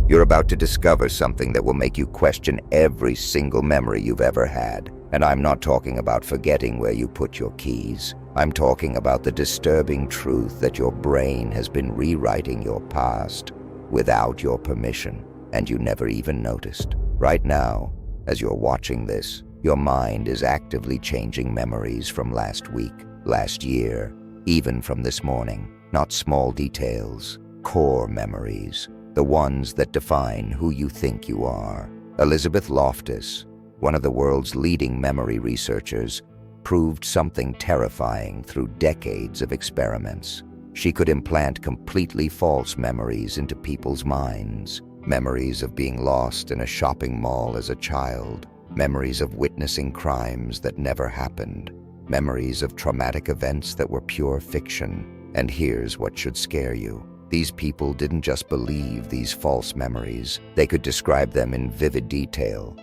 You're about to discover something that will make you question every single memory you've ever had. And I'm not talking about forgetting where you put your keys. I'm talking about the disturbing truth that your brain has been rewriting your past without your permission, and you never even noticed. Right now, as you're watching this, your mind is actively changing memories from last week, last year, even from this morning. Not small details, core memories, the ones that define who you think you are. Elizabeth Loftus, one of the world's leading memory researchers, proved something terrifying through decades of experiments. She could implant completely false memories into people's minds. Memories of being lost in a shopping mall as a child. Memories of witnessing crimes that never happened. Memories of traumatic events that were pure fiction. And here's what should scare you. These people didn't just believe these false memories. They could describe them in vivid detail.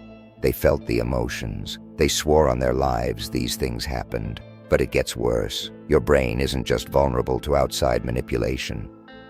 They felt the emotions. They swore on their lives these things happened. But it gets worse. Your brain isn't just vulnerable to outside manipulation.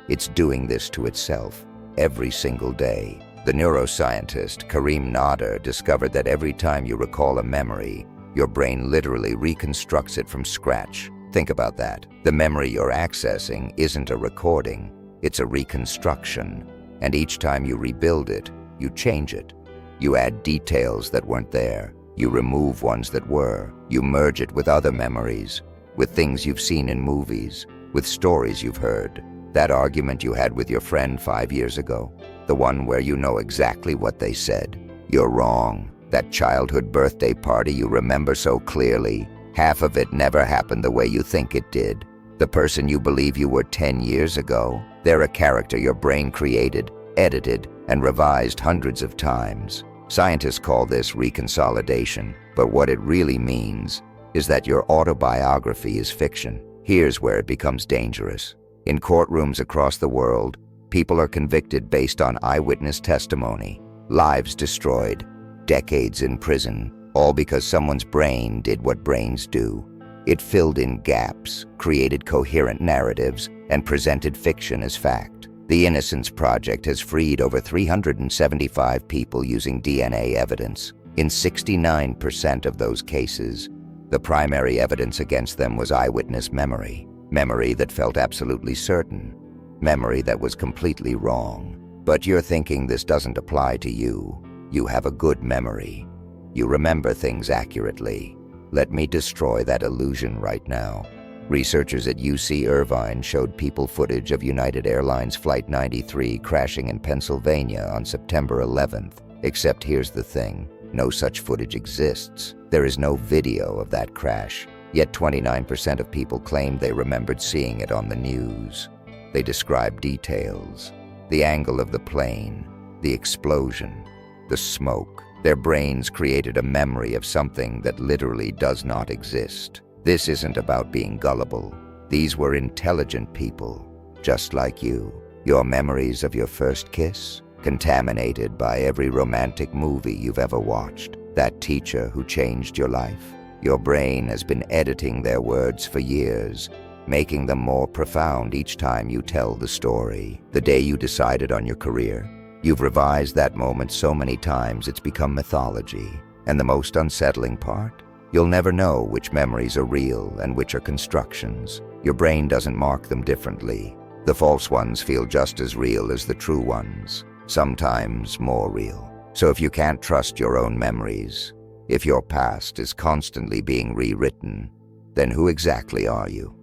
It's doing this to itself every single day. The neuroscientist Karim Nader discovered that every time you recall a memory, your brain literally reconstructs it from scratch. Think about that. The memory you're accessing isn't a recording, it's a reconstruction. And each time you rebuild it, you change it. You add details that weren't there. You remove ones that were. You merge it with other memories, with things you've seen in movies, with stories you've heard. That argument you had with your friend 5 years ago, the one where you know exactly what they said. You're wrong. That childhood birthday party you remember so clearly, half of it never happened the way you think it did. The person you believe you were 10 years ago, they're a character your brain created, edited, and revised hundreds of times. Scientists call this reconsolidation, but what it really means is that your autobiography is fiction. Here's where it becomes dangerous. In courtrooms across the world, people are convicted based on eyewitness testimony, lives destroyed, decades in prison, all because someone's brain did what brains do. It filled in gaps, created coherent narratives, and presented fiction as fact. The Innocence Project has freed over 375 people using DNA evidence. In 69% of those cases, the primary evidence against them was eyewitness memory. Memory that felt absolutely certain. Memory that was completely wrong. But you're thinking this doesn't apply to you. You have a good memory. You remember things accurately. Let me destroy that illusion right now. Researchers at UC Irvine showed people footage of United Airlines Flight 93 crashing in Pennsylvania on September 11th. Except here's the thing, no such footage exists. There is no video of that crash. Yet 29% of people claimed they remembered seeing it on the news. They described details, the angle of the plane, the explosion, the smoke. Their brains created a memory of something that literally does not exist. This isn't about being gullible. These were intelligent people, just like you. Your memories of your first kiss, contaminated by every romantic movie you've ever watched. That teacher who changed your life. Your brain has been editing their words for years, making them more profound each time you tell the story. The day you decided on your career, you've revised that moment so many times it's become mythology. And the most unsettling part? You'll never know which memories are real and which are constructions. Your brain doesn't mark them differently. The false ones feel just as real as the true ones, sometimes more real. So if you can't trust your own memories, if your past is constantly being rewritten, then who exactly are you?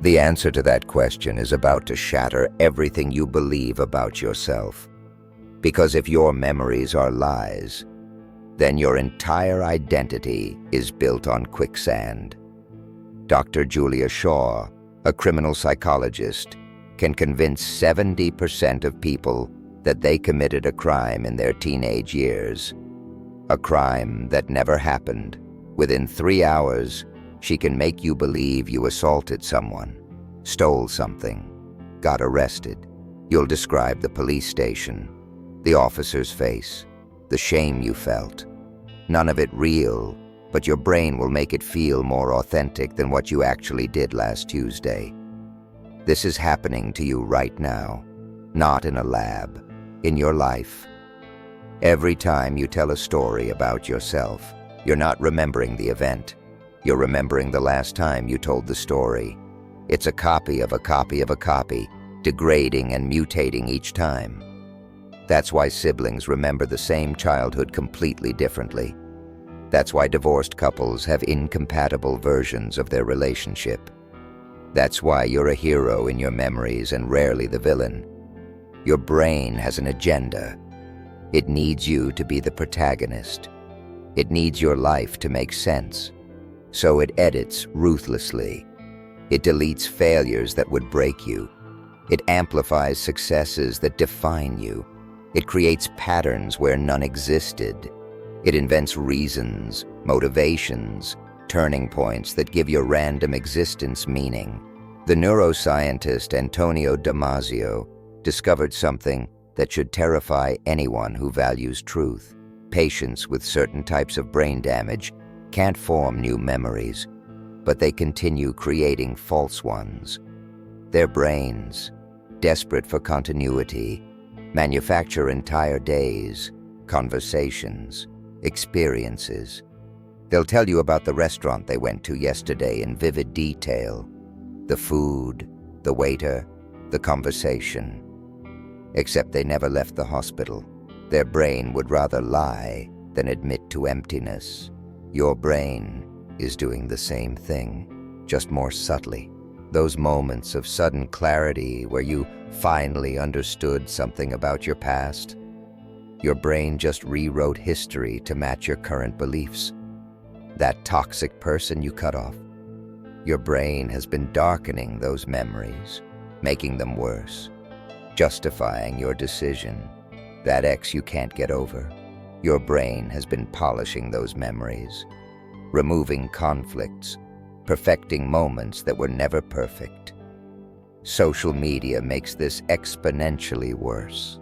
The answer to that question is about to shatter everything you believe about yourself. Because if your memories are lies, then your entire identity is built on quicksand. Dr. Julia Shaw, a criminal psychologist, can convince 70% of people that they committed a crime in their teenage years. A crime that never happened. Within 3 hours, she can make you believe you assaulted someone, stole something, got arrested. You'll describe the police station, the officer's face, the shame you felt. None of it real, but your brain will make it feel more authentic than what you actually did last Tuesday. This is happening to you right now, not in a lab, in your life. Every time you tell a story about yourself, you're not remembering the event. You're remembering the last time you told the story. It's a copy of a copy of a copy, degrading and mutating each time. That's why siblings remember the same childhood completely differently. That's why divorced couples have incompatible versions of their relationship. That's why you're a hero in your memories and rarely the villain. Your brain has an agenda. It needs you to be the protagonist. It needs your life to make sense. So it edits ruthlessly. It deletes failures that would break you. It amplifies successes that define you. It creates patterns where none existed. It invents reasons, motivations, turning points that give your random existence meaning. The neuroscientist Antonio Damasio discovered something that should terrify anyone who values truth. Patients with certain types of brain damage can't form new memories, but they continue creating false ones. Their brains, desperate for continuity, manufacture entire days, conversations, experiences. They'll tell you about the restaurant they went to yesterday in vivid detail. The food, the waiter, the conversation. Except they never left the hospital. Their brain would rather lie than admit to emptiness. Your brain is doing the same thing, just more subtly. Those moments of sudden clarity where you finally understood something about your past. Your brain just rewrote history to match your current beliefs. That toxic person you cut off. Your brain has been darkening those memories, making them worse, justifying your decision. That ex you can't get over. Your brain has been polishing those memories, removing conflicts, perfecting moments that were never perfect. Social media makes this exponentially worse.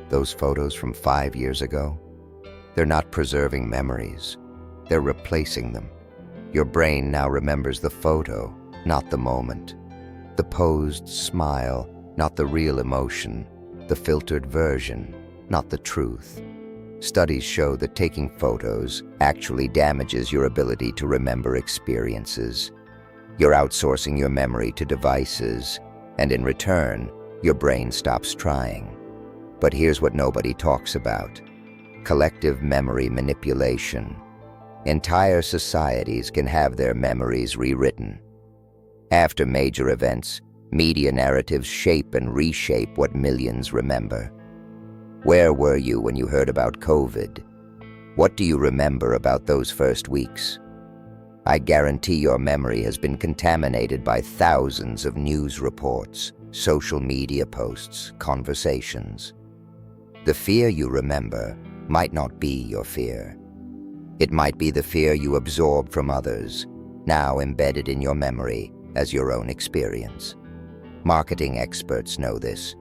Those photos from 5 years ago, they're not preserving memories, they're replacing them. Your brain now remembers the photo, not the moment. The posed smile, not the real emotion. The filtered version, not the truth. Studies show that taking photos actually damages your ability to remember experiences. You're outsourcing your memory to devices, and in return, your brain stops trying. But here's what nobody talks about: collective memory manipulation. Entire societies can have their memories rewritten. After major events, media narratives shape and reshape what millions remember. Where were you when you heard about COVID? What do you remember about those first weeks? I guarantee your memory has been contaminated by thousands of news reports, social media posts, conversations. The fear you remember might not be your fear. It might be the fear you absorbed from others, now embedded in your memory as your own experience. Marketing experts know this.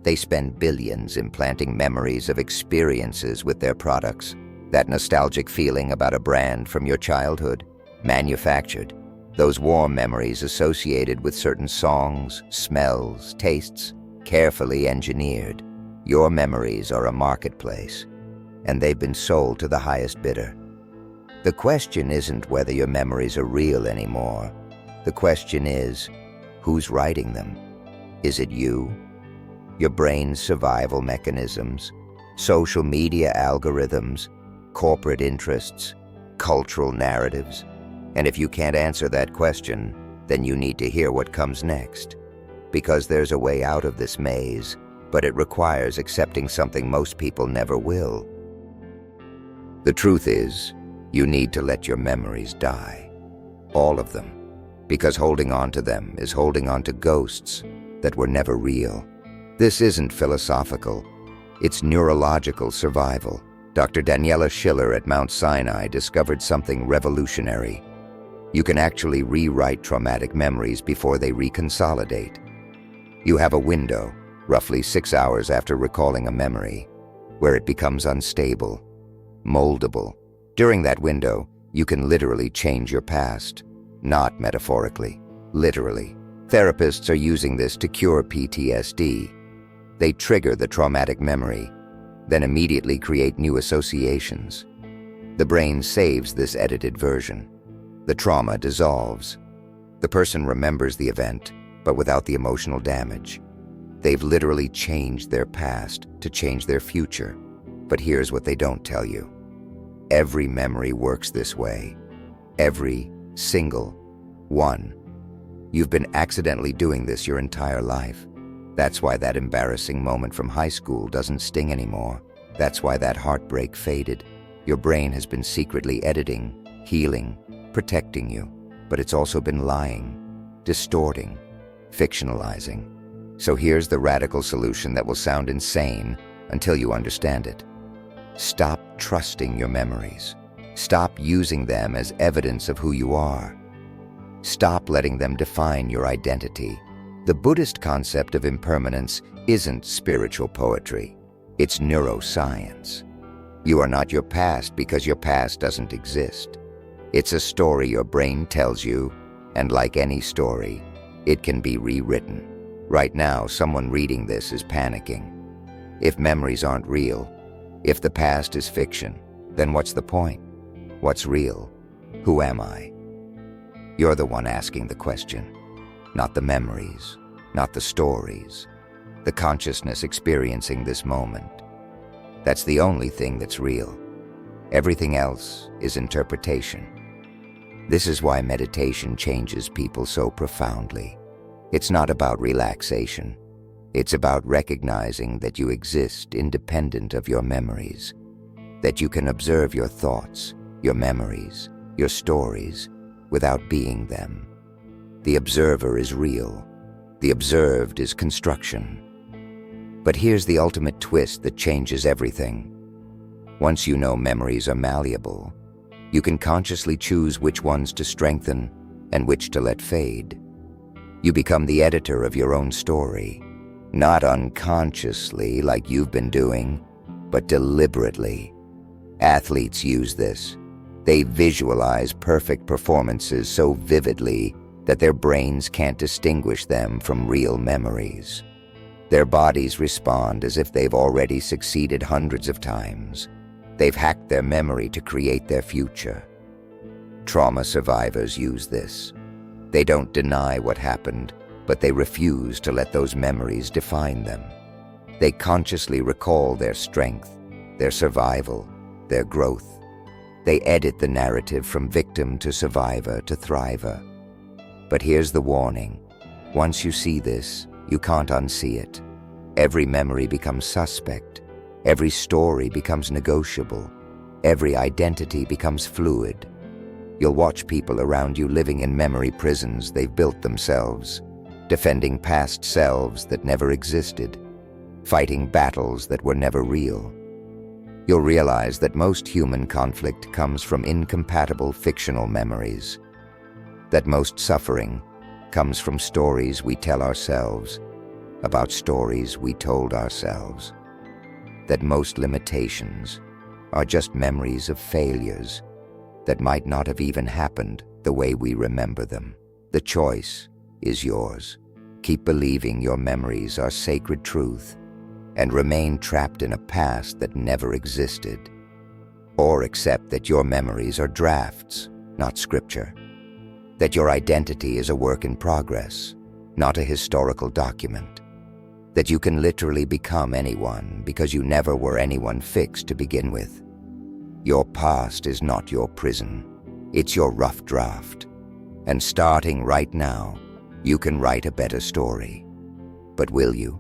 They spend billions implanting memories of experiences with their products. That nostalgic feeling about a brand from your childhood, manufactured. Those warm memories associated with certain songs, smells, tastes, carefully engineered. Your memories are a marketplace, and they've been sold to the highest bidder. The question isn't whether your memories are real anymore. The question is, who's writing them? Is it you? Your brain's survival mechanisms, social media algorithms, corporate interests, cultural narratives? And if you can't answer that question, then you need to hear what comes next. Because there's a way out of this maze, but it requires accepting something most people never will. The truth is, you need to let your memories die. All of them. Because holding on to them is holding on to ghosts that were never real. This isn't philosophical. It's neurological survival. Dr. Daniela Schiller at Mount Sinai discovered something revolutionary. You can actually rewrite traumatic memories before they reconsolidate. You have a window, roughly 6 hours after recalling a memory, where it becomes unstable, moldable. During that window, you can literally change your past. Not metaphorically, literally. Therapists are using this to cure PTSD. They trigger the traumatic memory, then immediately create new associations. The brain saves this edited version. The trauma dissolves. The person remembers the event, but without the emotional damage. They've literally changed their past to change their future. But here's what they don't tell you. Every memory works this way. Every single one. You've been accidentally doing this your entire life. That's why that embarrassing moment from high school doesn't sting anymore. That's why that heartbreak faded. Your brain has been secretly editing, healing, protecting you, but it's also been lying, distorting, fictionalizing. So here's the radical solution that will sound insane until you understand it. Stop trusting your memories. Stop using them as evidence of who you are. Stop letting them define your identity. The Buddhist concept of impermanence isn't spiritual poetry. It's neuroscience. You are not your past because your past doesn't exist. It's a story your brain tells you, and like any story, it can be rewritten. Right now, someone reading this is panicking. If memories aren't real, if the past is fiction, then what's the point? What's real? Who am I? You're the one asking the question. Not the memories, not the stories, the consciousness experiencing this moment. That's the only thing that's real. Everything else is interpretation. This is why meditation changes people so profoundly. It's not about relaxation. It's about recognizing that you exist independent of your memories, that you can observe your thoughts, your memories, your stories, without being them. The observer is real. The observed is construction. But here's the ultimate twist that changes everything. Once you know memories are malleable, you can consciously choose which ones to strengthen and which to let fade. You become the editor of your own story, not unconsciously like you've been doing, but deliberately. Athletes use this. They visualize perfect performances so vividly that their brains can't distinguish them from real memories. Their bodies respond as if they've already succeeded hundreds of times. They've hacked their memory to create their future. Trauma survivors use this. They don't deny what happened, but they refuse to let those memories define them. They consciously recall their strength, their survival, their growth. They edit the narrative from victim to survivor to thriver. But here's the warning. Once you see this, you can't unsee it. Every memory becomes suspect. Every story becomes negotiable. Every identity becomes fluid. You'll watch people around you living in memory prisons they've built themselves, defending past selves that never existed, fighting battles that were never real. You'll realize that most human conflict comes from incompatible fictional memories, that most suffering comes from stories we tell ourselves about stories we told ourselves, that most limitations are just memories of failures that might not have even happened the way we remember them. The choice is yours. Keep believing your memories are sacred truth and remain trapped in a past that never existed. Or accept that your memories are drafts, not scripture. That your identity is a work in progress, not a historical document. That you can literally become anyone because you never were anyone fixed to begin with. Your past is not your prison. It's your rough draft. And starting right now, you can write a better story. But will you?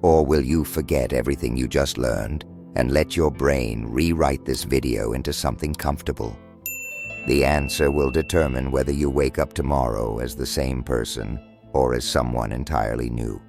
Or will you forget everything you just learned and let your brain rewrite this video into something comfortable? The answer will determine whether you wake up tomorrow as the same person or as someone entirely new.